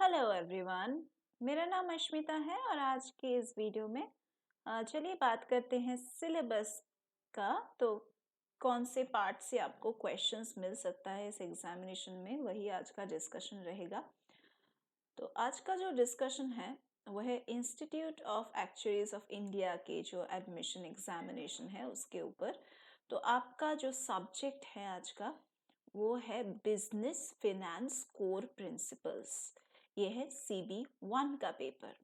Hello everyone. मेरा नाम अश्मिता है और आज के इस वीडियो में चलिए बात करते हैं सिलेबस का। तो कौन से पार्ट से आपको क्वेश्चंस मिल सकता है इस एग्जामिनेशन में, वही आज का डिस्कशन रहेगा। तो आज का जो डिस्कशन है वह है institute of actuaries of India के जो एडमिशन एग्जामिनेशन है उसके ऊपर। तो आपका जो सब्जेक्ट है आज का वो है बिजनेस फिनेंस कोर प्रिंसिपल्स। ये है CB1 का पेपर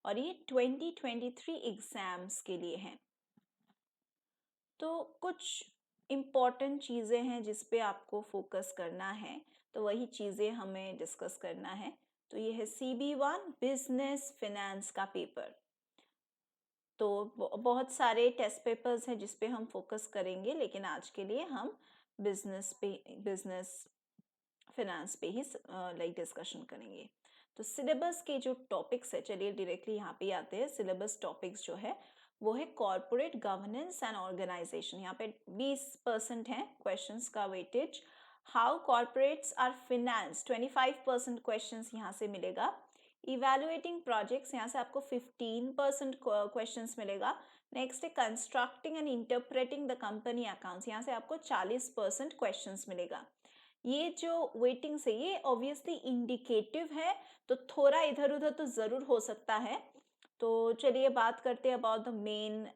और ये 2023 एग्जाम्स के लिए है। तो कुछ इम्पॉर्टेंट चीज़ें हैं जिस पे आपको फोकस करना है, तो वही चीज़ें हमें डिस्कस करना है। तो ये है CB1 बिजनेस फिनेंस का पेपर। तो बहुत सारे टेस्ट पेपर्स हैं जिस पे हम फोकस करेंगे, लेकिन आज के लिए हम बिजनेस फिनेंस पे ही डिस्कशन करेंगे। तो सिलेबस के जो टॉपिक्स है, चलिए डायरेक्टली यहाँ पे आते हैं। सिलेबस टॉपिक्स जो है वो है कॉर्पोरेट गवर्नेंस एंड ऑर्गेनाइजेशन। यहाँ पे 20% है क्वेश्चंस का weightage. How corporates are finance 25% questions यहाँ से मिलेगा। इवेलुएटिंग प्रोजेक्ट्स, यहाँ से आपको 15% क्वेश्चंस मिलेगा। नेक्स्ट है constructing and interpreting the company accounts, यहाँ से आपको 40% क्वेश्चंस मिलेगा। ये जो वेटिंग्स है ये ऑब्वियसली इंडिकेटिव है, तो थोड़ा इधर उधर तो जरूर हो सकता है। तो चलिए बात करते हैं about the main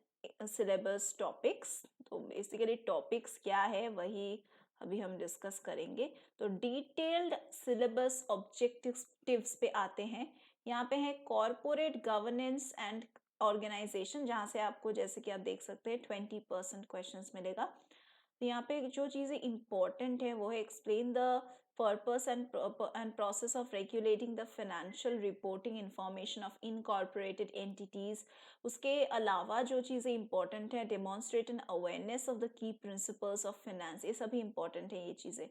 syllabus topics. तो बेसिकली टॉपिक्स क्या है वही अभी हम डिस्कस करेंगे। तो डिटेल्ड सिलेबस ऑब्जेक्टिव्स पे आते हैं। यहाँ पे है कॉर्पोरेट गवर्नेंस एंड ऑर्गेनाइजेशन, जहाँ से आपको जैसे कि आप देख सकते हैं 20% क्वेश्चंस मिलेगा। तो यहाँ पे जो चीज़ें इंपॉर्टेंट है वो है explain the purpose and process of regulating the financial reporting information of incorporated entities. उसके अलावा जो चीज़ें इंपॉर्टेंट है demonstrate an awareness of the key principles of finance, ये सभी इंपॉर्टेंट है ये चीज़ें।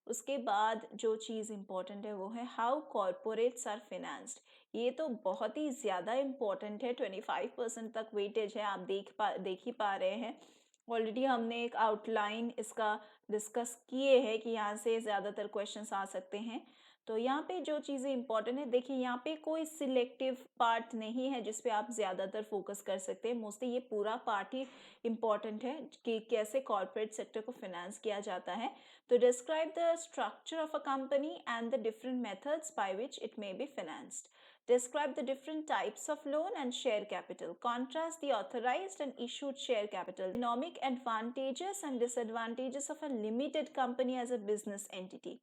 उसके बाद जो चीज़ इंपॉर्टेंट है वो है हाउ कॉर्पोरेट्स आर फिनेंस्ड। ये तो बहुत ही ज़्यादा इंपॉर्टेंट है, 25% तक वेटेज है, आप देख ही पा रहे हैं। ऑलरेडी हमने एक आउटलाइन इसका डिस्कस किए हैं कि यहाँ से ज़्यादातर क्वेश्चंस आ सकते हैं। तो यहाँ पे जो चीज़ें इंपॉर्टेंट है, देखिए यहाँ पे कोई सिलेक्टिव पार्ट नहीं है जिस पे आप ज़्यादातर फोकस कर सकते हैं। मोस्टली ये पूरा पार्ट ही इंपॉर्टेंट है कि कैसे कॉर्पोरेट सेक्टर को फिनेंस किया जाता है। तो describe the structure of a company and the different methods by which it may be financed. Describe the different types of loan and share capital. Contrast the authorized and issued share capital. Economic advantages and disadvantages of a limited company as a business entity.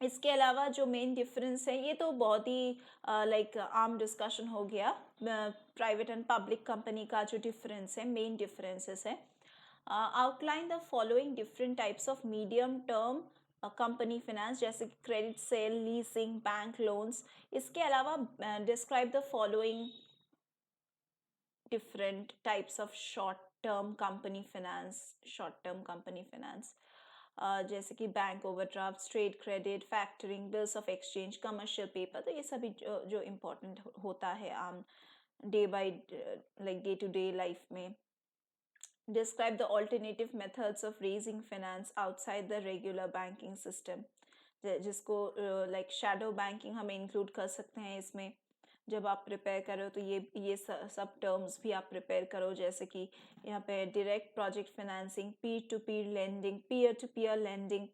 इसके अलावा जो main difference है, ये तो बहुत ही आम discussion हो गया। प्राइवेट एंड पब्लिक कंपनी का जो डिफरेंस है, मेन डिफरेंसेस है। Outline the following different types of medium term company finance, जैसे कि credit sale, leasing, bank loans. इसके अलावा describe the following different types of short term company finance, जैसे कि bank overdraft, trade credit, factoring, bills of exchange, commercial paper. तो ये सभी जो इम्पोर्टेंट होता है आम डे टू डे लाइफ में। Describe the alternative methods of raising finance outside the regular banking system, जिसको शैडो बैंकिंग हम इंक्लूड कर सकते हैं इसमें। जब आप प्रिपेयर करो तो ये सब टर्म्स भी आप प्रिपेयर करो, जैसे कि यहाँ पे direct project financing, peer to peer lending,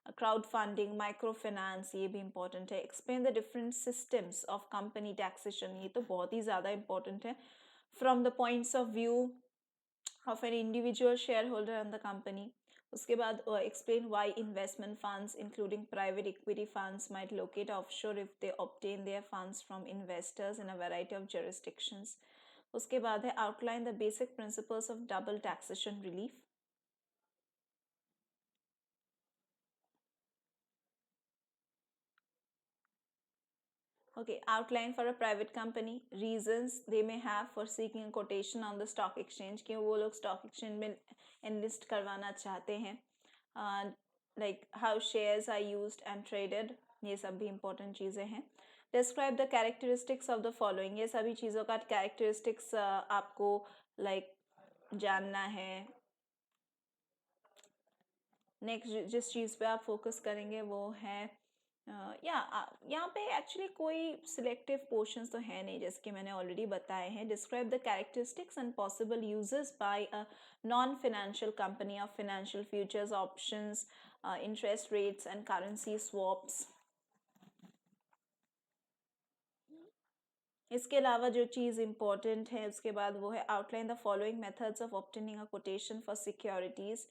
crowd funding, micro finance, ये भी इंपॉर्टेंट है। Explain the different systems of company taxation, ये तो बहुत ही ज़्यादा इंपॉर्टेंट है। From the points of view of an individual shareholder in the company. उसके बाद explain why investment funds including private equity funds might locate offshore if they obtain their funds from investors in a variety of jurisdictions. उसके बाद है outline the basic principles of double taxation relief. Okay, outline for a private company, reasons they may have for seeking a quotation on the stock exchange, क्यों वो लोग stock exchange में enlist करवाना चाहते हैं। Like how shares are used and traded, ये सब भी important चीज़ें हैं। Describe the characteristics of the following, ये सभी चीज़ों का characteristics आपको जानना है। नेक्स्ट जिस चीज़ पे आप फोकस करेंगे वो है यहाँ पे एक्चुअली कोई सिलेक्टिव पोर्शंस तो है नहीं, जैसे कि मैंने ऑलरेडी बताए हैं. Describe the characteristics and possible uses by a non financial company of financial futures, options, interest rates and currency swaps. इसके अलावा जो चीज़ इम्पोर्टेंट है उसके बाद वो है outline the following methods of obtaining a quotation for securities,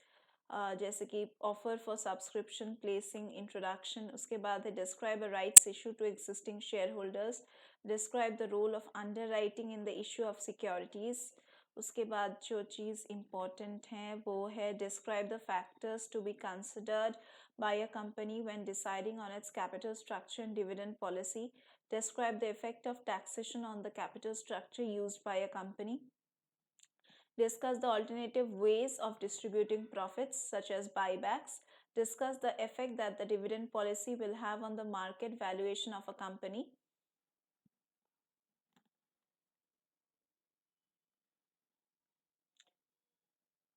जैसे कि offer for subscription, placing, introduction. उसके बाद है describe a rights issue to existing share holders, describe the role of under writing in the issue of securities. उसके बाद जो चीज़ important है वो है describe the factors to be considered by a company when deciding on its capital structure and dividend policy. Describe the effect of taxation on the capital structure used by a company. Discuss the alternative ways of distributing profits, such as buybacks. Discuss the effect that the dividend policy will have on the market valuation of a company.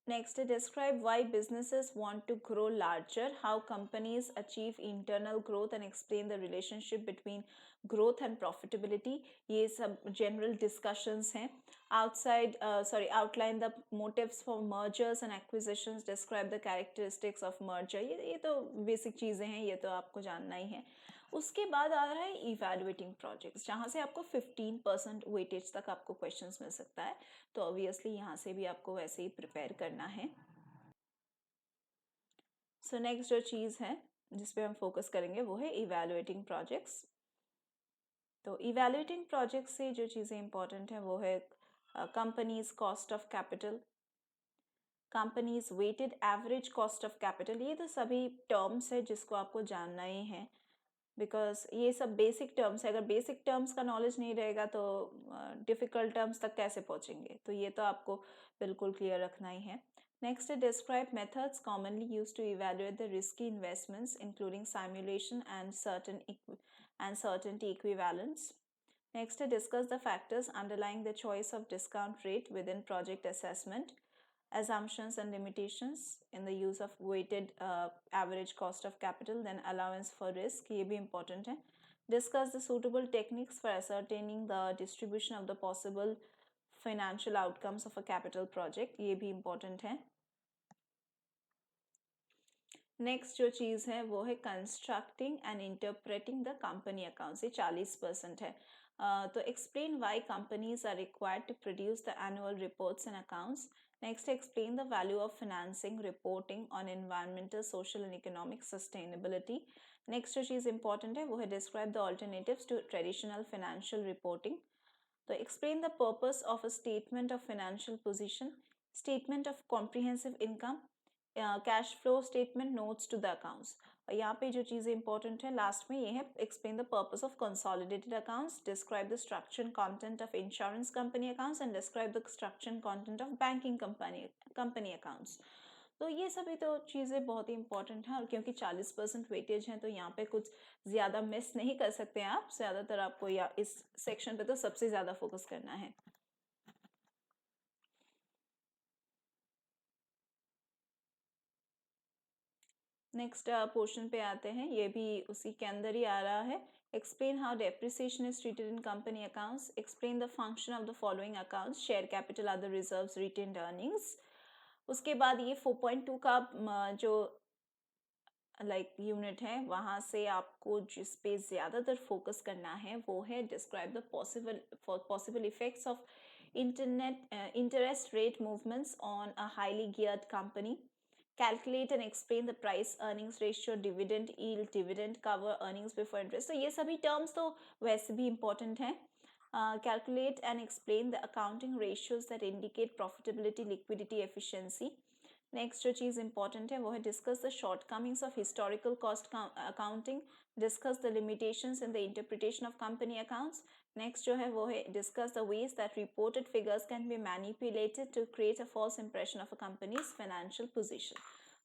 Next, describe why businesses want to grow larger, how companies achieve internal growth, and explain the relationship between growth and profitability. ये सब general discussions हैं. Outline the motives for mergers and acquisitions. Describe the characteristics of merger. ये तो basic चीज़ें हैं, ये तो आपको जानना ही है. उसके बाद आ रहा है इवेल्युएटिंग प्रोजेक्ट्स, जहाँ से आपको 15% वेटेज तक आपको क्वेश्चंस मिल सकता है. तो ऑब्वियसली यहाँ से भी आपको वैसे ही प्रिपेयर करना है. सो नेक्स्ट जो चीज़ है जिस पे हम फोकस करेंगे वो है इवेल्युएटिंग प्रोजेक्ट्स. तो इवेल्युएटिंग प्रोजेक्ट्स से जो चीज़ें इंपॉर्टेंट हैं वो है company's cost of capital, company's weighted average cost of capital. ये तो सभी टर्म्स है जिसको आपको जानना ही है, बिकॉज ये सब बेसिक टर्म्स है. अगर बेसिक टर्म्स का नॉलेज नहीं रहेगा तो डिफ़िकल्ट टर्म्स तक कैसे पहुँचेंगे. तो ये तो आपको बिल्कुल क्लियर रखना ही है. नेक्स्ट है describe methods commonly use to evaluate the risky investments including simulation and certainty equivalence. Next है discuss the factors underlying the choice of discount rate within project assessment, assumptions and limitations in the use of weighted average cost of capital, then allowance for risk. ये भी important है. Discuss the suitable techniques for ascertaining the distribution of the possible financial outcomes of a capital project. ये भी important है. Next जो चीज़ है वो है constructing and interpreting the company accounts. ये 40% है. तो explain why companies are required to produce the annual reports and accounts. Next explain the value of financing reporting on environmental, social and economic sustainability. Next जो चीज़ important है वो है describe the alternatives to traditional financial reporting. तो explain the purpose of a statement of financial position, statement of comprehensive income, cash flow statement, notes to the accounts. और यहाँ पे जो चीज़ें इंपॉर्टेंट है लास्ट में ये है explain the purpose of consolidated accounts, describe the structure and content of insurance company accounts and describe the structure and content of banking company accounts. तो ये सभी तो चीज़ें बहुत ही इंपॉर्टेंट हैं, और क्योंकि 40% वेटेज है तो यहाँ पे कुछ ज़्यादा मिस नहीं कर सकते हैं आप. ज़्यादातर आपको या इस सेक्शन पे तो सबसे ज़्यादा फोकस करना है. नेक्स्ट पोर्शन पे आते हैं, ये भी उसी के अंदर ही आ रहा है. Explain how depreciation is treated in company accounts. Explain the function of the following accounts, share capital, other reserves, retained earnings. उसके बाद ये 4.2 का जो यूनिट है वहाँ से आपको जिस पे ज़्यादातर फोकस करना है वो है describe the possible effects of interest rate movements on a highly geared company. Calculate and explain the price earnings ratio, dividend yield, dividend cover, earnings before interest. तो ये सभी terms तो वैसे भी important हैं. Calculate and explain the accounting ratios that indicate profitability, liquidity, efficiency. Next जो चीज़ important है वो है discuss the shortcomings of historical cost accounting, discuss the limitations in the interpretation of company accounts. Next जो है वो है discuss the ways that reported figures can be manipulated to create a false impression of a company's financial position.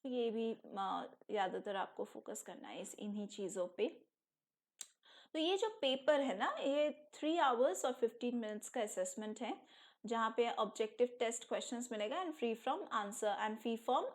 ये भी ज़्यादातर आपको focus करना है इन्हीं चीज़ों पे. तो ये जो पेपर है ना, ये 3 आवर्स और 15 मिनट्स का असेसमेंट है, जहाँ पे ऑब्जेक्टिव टेस्ट क्वेश्चंस मिलेगा and free form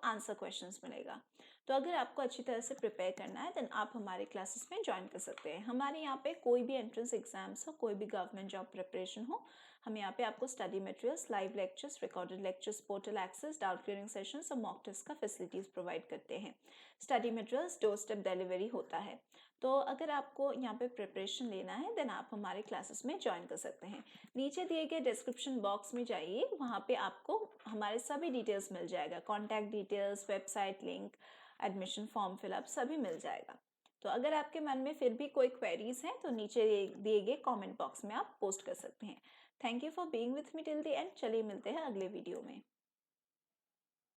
answer questions मिलेगा. तो अगर आपको अच्छी तरह से प्रिपेयर करना है देन आप हमारे क्लासेस में ज्वाइन कर सकते हैं। हमारे यहाँ पे कोई भी एंट्रेंस एग्जाम्स हो, कोई भी गवर्नमेंट जॉब प्रिपरेशन हो, हम यहाँ पे आपको study materials, live lectures, recorded lectures, portal access, doubt clearing sessions और मॉक टेस्ट का फैसिलिटीज प्रोवाइड करते हैं। Study materials doorstep delivery होता है। तो अगर आपको यहाँ पे प्रिपरेशन लेना है देन आप हमारे क्लासेस में ज्वाइन कर सकते हैं। नीचे दिए गए डिस्क्रिप्शन बॉक्स में जाइए, वहाँ पे आपको हमारे सभी डिटेल्स मिल जाएगा, contact details, website link, admission form fill up सभी मिल जाएगा। तो अगर आपके मन में फिर भी कोई क्वेरीज हैं तो नीचे दिए गए कमेंट बॉक्स में आप पोस्ट कर सकते हैं। Thank you for being with me till the end. चलिए मिलते हैं अगले वीडियो में।